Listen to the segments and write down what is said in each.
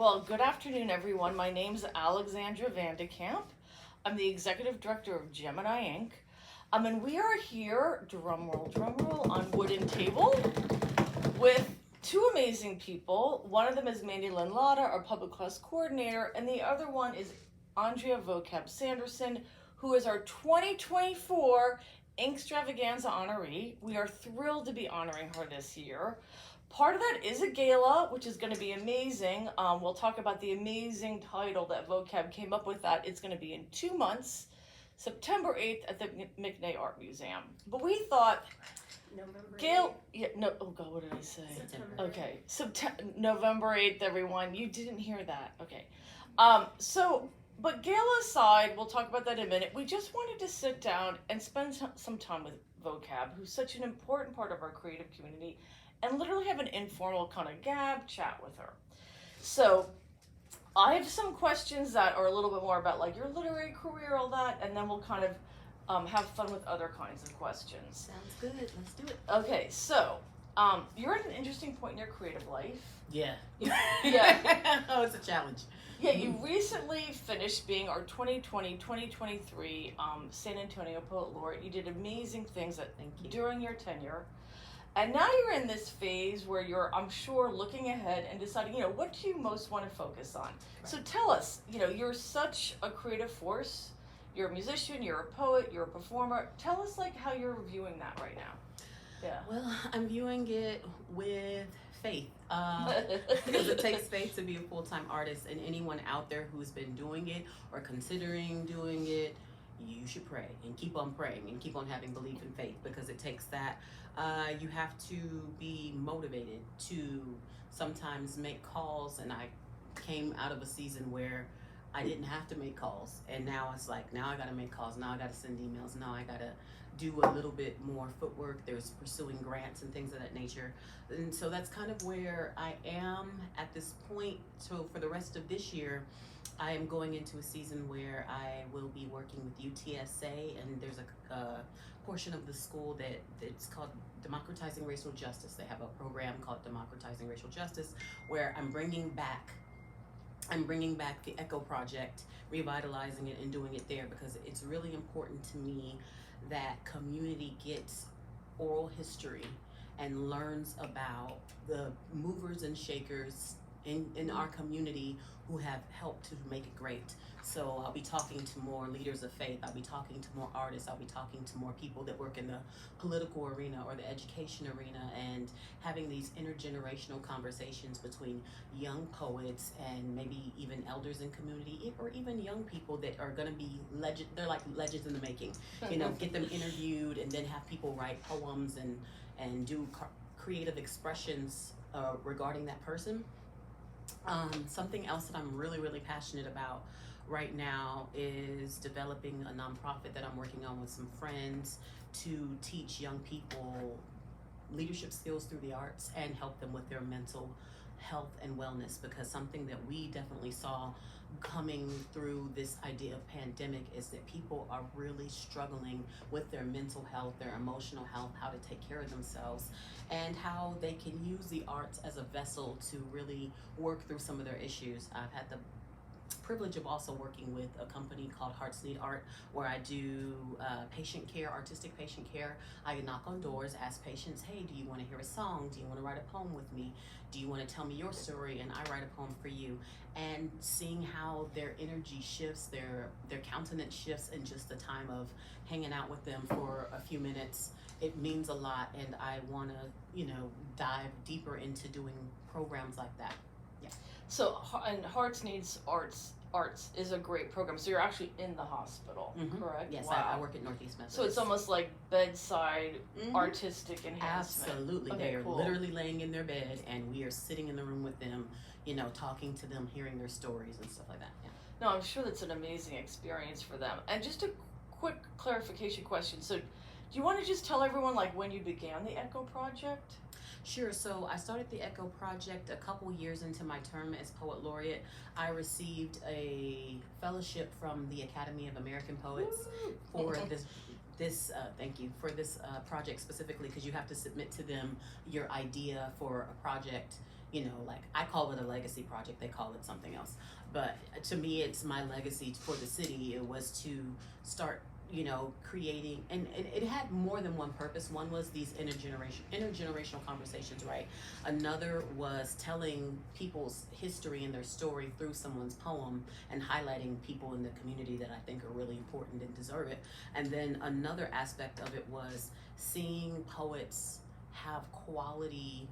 Well, good afternoon, everyone. My name's Alexandra Vandekamp. I'm the executive director of Gemini Ink. And we are here, drum roll, on wooden table with two amazing people. One of them is Mandy and Alexandra, our public class coordinator, and the other one is Andrea Vocab Sanderson, who is our 2024 Inkstravaganza honoree. We are thrilled to be honoring her this year. Part of that is a gala, which is going to be amazing. We'll talk about the amazing title that Vocab came up with. That it's going to be in 2 months, September 8th at the McNay Art Museum. But we thought, what did I say? September. Okay, November 8th, everyone. You didn't hear that. Okay. But gala aside, we'll talk about that in a minute. We just wanted to sit down and spend some time with Vocab, who's such an important part of our creative community, and literally have an informal kind of gab chat with her. So I have some questions that are a little bit more about like your literary career, all that, and then we'll kind of have fun with other kinds of questions. Sounds good. Let's do it. Okay, so you're at an interesting point in your creative life. Yeah. Yeah. Oh, it's a challenge. Yeah, you recently finished being our 2020-2023 San Antonio Poet Laureate. You did amazing things during your tenure. And now you're in this phase where you're, I'm sure, looking ahead and deciding, what do you most want to focus on? Right. So tell us, you're such a creative force. You're a musician, you're a poet, you're a performer. Tell us how you're viewing that right now. Yeah. Well, I'm viewing it with faith. Because it takes faith to be a full-time artist, and anyone out there who's been doing it or considering doing it, you should pray and keep on praying and keep on having belief and faith, because it takes that. You have to be motivated to sometimes make calls, and I came out of a season where I didn't have to make calls, and now it's like, now I gotta make calls, now I gotta send emails, now I gotta do a little bit more footwork. There's pursuing grants and things of that nature, and so that's kind of where I am at this point. So for the rest of this year, I am going into a season where I will be working with UTSA, and there's a portion of the school it's called Democratizing Racial Justice. They have a program called Democratizing Racial Justice, where I'm bringing back the Echo Project, revitalizing it and doing it there, because it's really important to me that community gets oral history and learns about the movers and shakers in our community who have helped to make it great. So I'll be talking to more leaders of faith, I'll be talking to more artists, I'll be talking to more people that work in the political arena or the education arena, and having these intergenerational conversations between young poets and maybe even elders in community, or even young people that are gonna be they're like legends in the making. Get them interviewed, and then have people write poems and do creative expressions regarding that person. Something else that I'm really, really passionate about right now is developing a nonprofit that I'm working on with some friends to teach young people leadership skills through the arts and help them with their mental health and wellness, because something that we definitely saw coming through this idea of pandemic is that people are really struggling with their mental health, their emotional health, how to take care of themselves, and how they can use the arts as a vessel to really work through some of their issues. I've had the privilege of also working with a company called Hearts Need Art, where I do patient care, artistic patient care. I knock on doors, ask patients, hey, do you want to hear a song? Do you want to write a poem with me? Do you want to tell me your story and I write a poem for you? And seeing how their energy shifts, their countenance shifts in just the time of hanging out with them for a few minutes, it means a lot, and I want to, dive deeper into doing programs like that. Yeah. So, and Hearts Needs Arts is a great program. So you're actually in the hospital, correct? Yes, wow. I work at Northeast Methodist. So it's almost like bedside artistic enhancement. Absolutely. Okay, They're cool. literally laying in their bed, and we are sitting in the room with them, talking to them, hearing their stories and stuff like that. Yeah. No, I'm sure that's an amazing experience for them. And just a quick clarification question. So do you want to just tell everyone when you began the Echo Project? Sure. So I started the Echo Project a couple years into my term as Poet Laureate. I received a fellowship from the Academy of American Poets for for this project specifically, because you have to submit to them your idea for a project you know, like I call it a legacy project, they call it something else. But to me, it's my legacy for the city. It was to start, you know, creating, and it had more than one purpose. One was these intergenerational conversations, right? Another was telling people's history and their story through someone's poem and highlighting people in the community that I think are really important and deserve it. And then another aspect of it was seeing poets have quality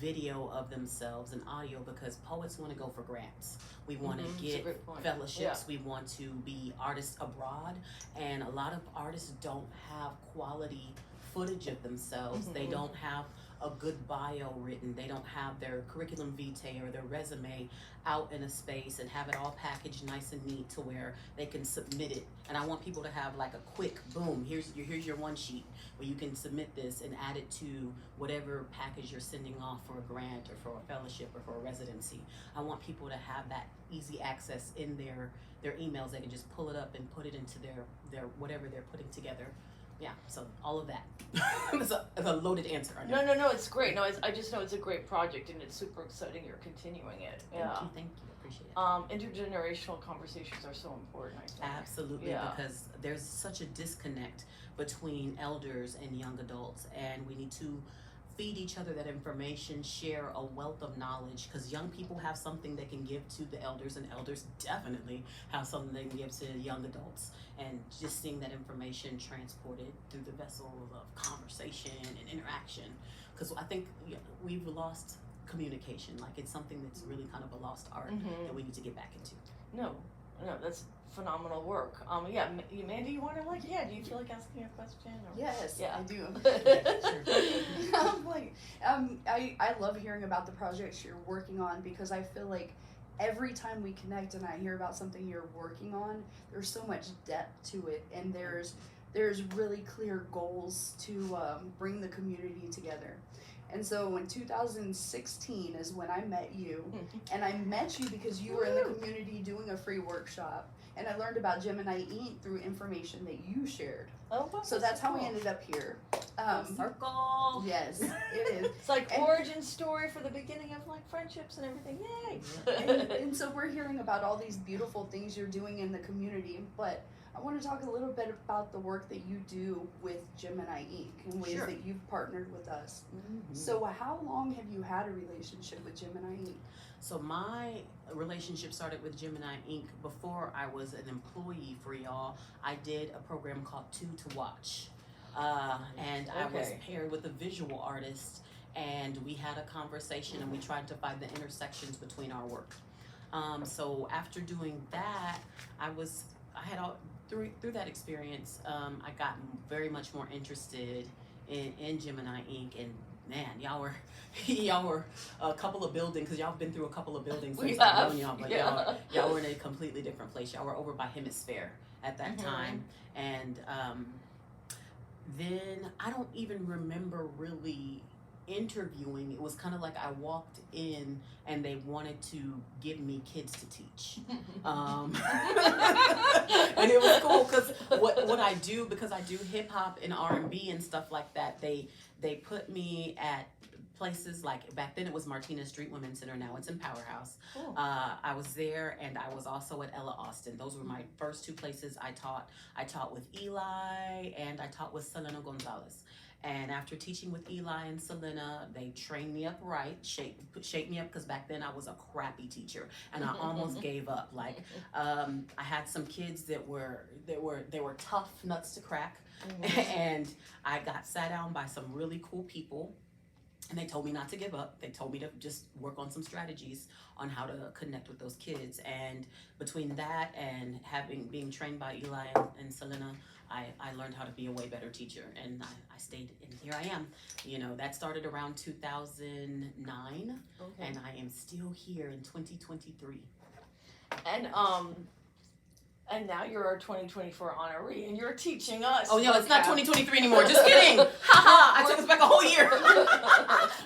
video of themselves and audio, because poets want to go for grants. We want to get fellowships. We want to be artists abroad, and a lot of artists don't have quality footage of themselves. They don't have a good bio written. They don't have their curriculum vitae or their resume out in a space and have it all packaged nice and neat to where they can submit it. And I want people to have like a quick boom, here's your one sheet where you can submit this and add it to whatever package you're sending off for a grant or for a fellowship or for a residency. I want people to have that easy access in their emails. They can just pull it up and put it into their whatever they're putting together. Yeah, so all of that. It's a loaded answer. No, it's great. I just know it's a great project, and it's super exciting you're continuing it. Thank you, appreciate it. Intergenerational conversations are so important, I think. Absolutely, because there's such a disconnect between elders and young adults, and we need to feed each other that information, share a wealth of knowledge, because young people have something they can give to the elders, and elders definitely have something they can give to young adults. And just seeing that information transported through the vessel of conversation and interaction, because I think we've lost communication. Like, it's something that's really kind of a lost art that we need to get back into. No, that's phenomenal work. Mandy, you want to do you feel like asking a question? Or? Yes, yeah. I do. Sure. I love hearing about the projects you're working on, because I feel like every time we connect and I hear about something you're working on, there's so much depth to it, and there's really clear goals to bring the community together. And so in 2016 is when I met you, and I met you because you were in the community doing a free workshop, and I learned about Gemini Ink through information that you shared. Oh, wow, so that's how we ended up here. Circle. Yes, it is. It's like origin story for the beginning of like friendships and everything. Yay! and so we're hearing about all these beautiful things you're doing in the community, but I want to talk a little bit about the work that you do with Gemini Ink and ways that you've partnered with us. So how long have you had a relationship with Gemini Ink? So my relationship started with Gemini Ink before I was an employee for y'all. I did a program called Two to Watch. And I was paired with a visual artist, and we had a conversation and we tried to find the intersections between our work. So after doing that, through that experience, I got very much more interested in Gemini Ink, and man, y'all were a couple of buildings, because y'all have been through a couple of buildings since I've known y'all, but y'all were in a completely different place. Y'all were over by Hemisphere at that time, and then I don't even remember really interviewing. It was kind of like I walked in and they wanted to give me kids to teach, and it was cool because what I do, because I do hip hop and R&B and stuff like that, they put me at places like, back then it was Martinez Street Women's Center, now it's in Powerhouse. Cool. I was there, and I was also at Ella Austin. Those were my first two places I taught. I taught with Eli, and I taught with Selena Gonzalez. And after teaching with Eli and Selena, they trained me up right, shaped me up, because back then I was a crappy teacher, and I almost gave up. Like, I had some kids that were tough nuts to crack, and I got sat down by some really cool people, and they told me not to give up. They told me to just work on some strategies on how to connect with those kids. And between that and being trained by Eli and Selena, I learned how to be a way better teacher, and I stayed, and here I am. You know, that started around 2009, and I am still here in 2023. And now you're our 2024 honoree, and you're teaching us. Oh, no, it's not 2023 anymore. Just kidding. Haha, I took us back a whole year.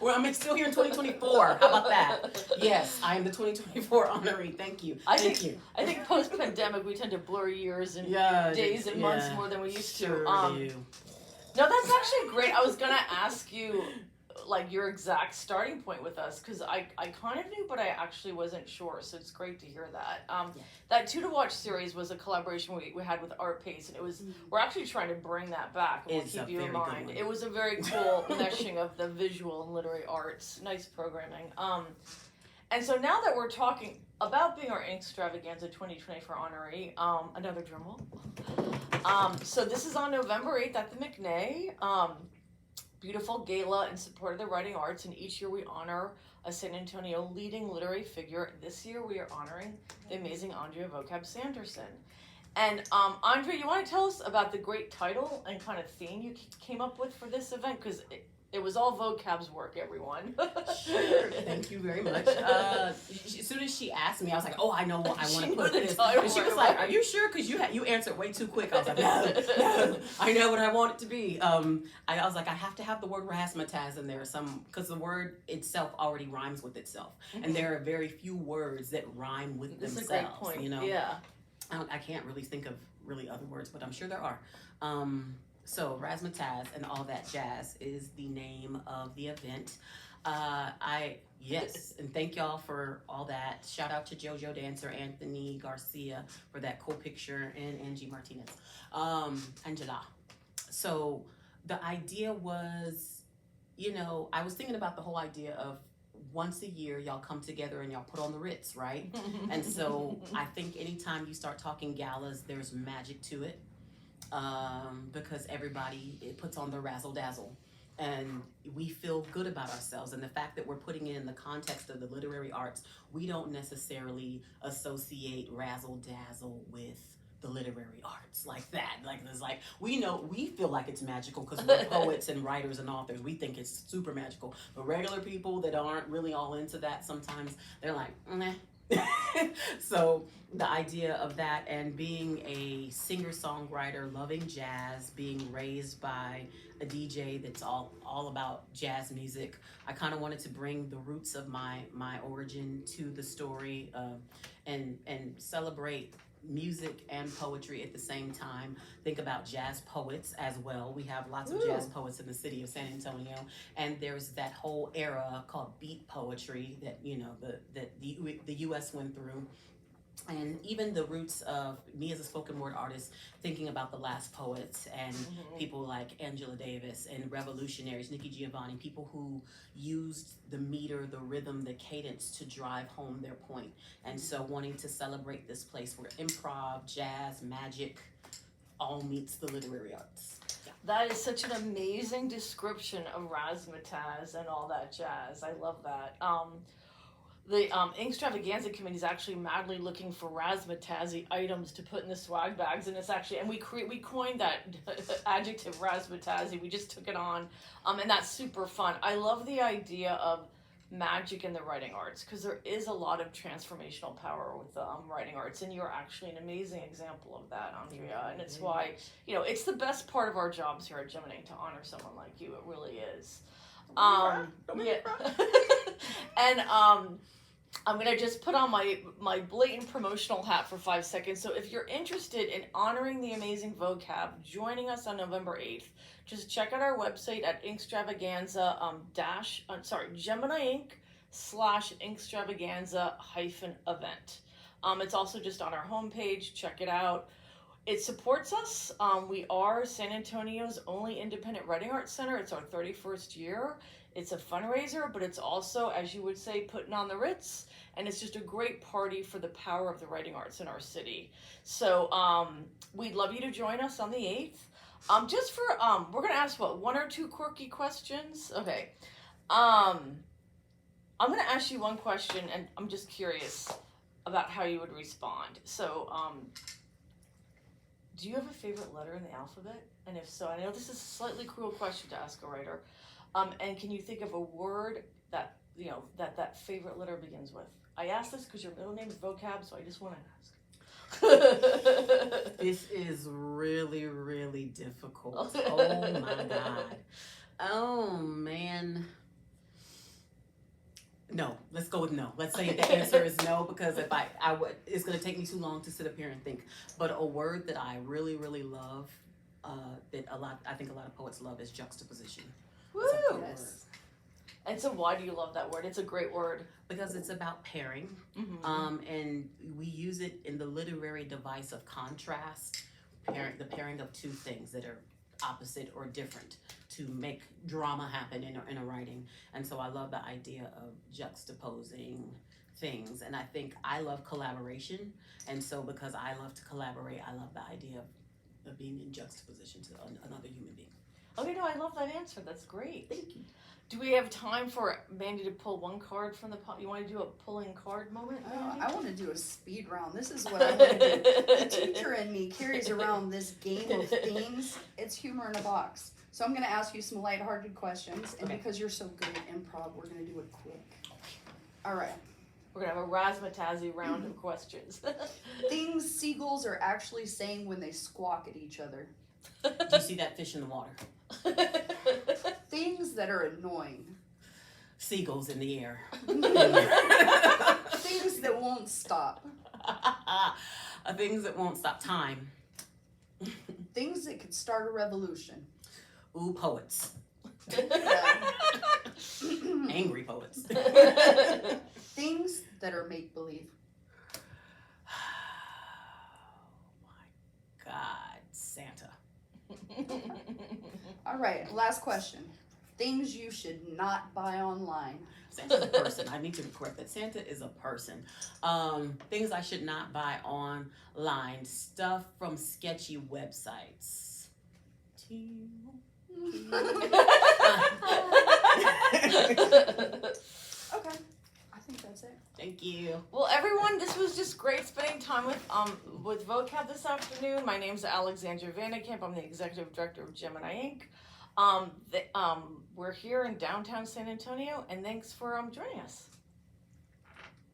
I'm still here in 2024. How about that? Yes, I am the 2024 honoree. Thank you. Thank you. I think post-pandemic, we tend to blur years and days and months more than we used to. Do. No, that's actually great. I was going to ask you like your exact starting point with us, because I kind of knew, but I actually wasn't sure. So it's great to hear that. That Two to Watch series was a collaboration we had with Art Pace, and it was we're actually trying to bring that back. And we'll keep you in mind. It was a very cool meshing of the visual and literary arts. Nice programming. And so now that we're talking about being our Inkstravaganza 2024 honoree, another drum roll. So this is on November 8th at the McNay. Beautiful gala in support of the writing arts, and each year we honor a San Antonio leading literary figure. This year we are honoring the amazing Andrea Vocab Sanderson. And Andrea, you want to tell us about the great title and kind of theme you came up with for this event? Because it was all Vocab's work, everyone. Sure. Thank you very much. As soon as she asked me, I was like, "Oh, I know what I want to put this." And she was like, "Are you sure? Because you answered way too quick." I was like, "No, I know what I want it to be." I was like, I have to have the word Razzmatazz in there, because the word itself already rhymes with itself, and there are very few words that rhyme with themselves. That's a great point. You know, yeah. I can't really think of really other words, but I'm sure there are. So Razzmatazz and all that jazz is the name of the event. Yes, and thank y'all for all that. Shout out to JoJo Dancer, Anthony Garcia for that cool picture, and Angie Martinez, Angela. So the idea was, I was thinking about the whole idea of once a year y'all come together and y'all put on the Ritz, right? And so I think anytime you start talking galas, there's magic to it. Because it puts on the razzle dazzle, and we feel good about ourselves, and the fact that we're putting it in the context of the literary arts, we don't necessarily associate razzle dazzle with the literary arts like that. Like it's like we feel like it's magical because we're poets and writers and authors. We think it's super magical, but regular people that aren't really all into that, sometimes they're like, meh. So the idea of that, and being a singer-songwriter, loving jazz, being raised by a DJ that's all about jazz music, I kind of wanted to bring the roots of my origin to the story, and celebrate music and poetry at the same time. Think about jazz poets as well. We have lots of jazz poets in the city of San Antonio, and there's that whole era called beat poetry that the U.S. went through. And even the roots of me as a spoken word artist, thinking about the last poets and people like Angela Davis and revolutionaries, Nikki Giovanni, people who used the meter, the rhythm, the cadence to drive home their point. And so wanting to celebrate this place where improv, jazz, magic all meets the literary arts. Yeah. That is such an amazing description of Razzmatazz and all that jazz. I love that. The Inkstravaganza committee is actually madly looking for razzmatazzy items to put in the swag bags, and it's actually, and we coined that adjective razzmatazzy. We just took it on, and that's super fun. I love the idea of magic in the writing arts, because there is a lot of transformational power with writing arts, and you're actually an amazing example of that, Andrea. And it's why it's the best part of our jobs here at Gemini to honor someone like you. It really is. And I'm gonna just put on my blatant promotional hat for 5 seconds. So if you're interested in honoring the amazing Vocab, joining us on November 8th, just check out our website at Inkstravaganza Gemini Ink /Inkstravaganza-event. It's also just on our homepage. Check it out. It supports us. We are San Antonio's only independent writing arts center. It's our 31st year. It's a fundraiser, but it's also, as you would say, putting on the Ritz, and it's just a great party for the power of the writing arts in our city. So we'd love you to join us on the 8th. Just for, we're gonna ask one or two quirky questions? Okay. I'm gonna ask you one question, and I'm just curious about how you would respond. So, do you have a favorite letter in the alphabet? And if so, I know this is a slightly cruel question to ask a writer. And can you think of a word that that favorite letter begins with? I ask this because your middle name is Vocab, so I just want to ask. This is really, really difficult. Oh my God. Oh man. No, let's go with no. Let's say the answer is no, because if it's going to take me too long to sit up here and think. But a word that I really, really love, I think a lot of poets love, is juxtaposition. Woo! Yes. And so why do you love that word? It's a great word. Because it's about pairing, Mm-hmm. and we use it in the literary device of contrast, the pairing of two things that are opposite or different to make drama happen in a writing. And so I love the idea of juxtaposing things, and I think I love collaboration, and so because I love to collaborate, I love the idea of being in juxtaposition to another human being. Okay, no, I love that answer. That's great. Thank you. Do we have time for Mandy to pull one card from the pot? You want to do a pulling card moment? Mandy? I want to do a speed round. This is what I want to do. The teacher in me carries around this game of themes. It's humor in a box. So I'm going to ask you some lighthearted questions, and Okay. because you're so good at improv, we're going to do it quick. All right. We're going to have a Razzmatazz round of questions. Things seagulls are actually saying when they squawk at each other. Do you see that fish in the water? Things that are annoying. Seagulls in the air. Things that won't stop. Things that won't stop. Time. Things that could start a revolution. Ooh, poets. Angry poets. Things that are make-believe. Oh my God, Santa. All right, last question. Things you should not buy online. Santa's a person. I need to correct that. Santa is a person. Things I should not buy online. Stuff from sketchy websites. Okay, I think that's it. Thank you. Well, everyone, this was just great spending time with Vocab this afternoon. My name's Alexandra Vandekamp. I'm the executive director of Gemini Ink. We're here in downtown San Antonio, and thanks for joining us.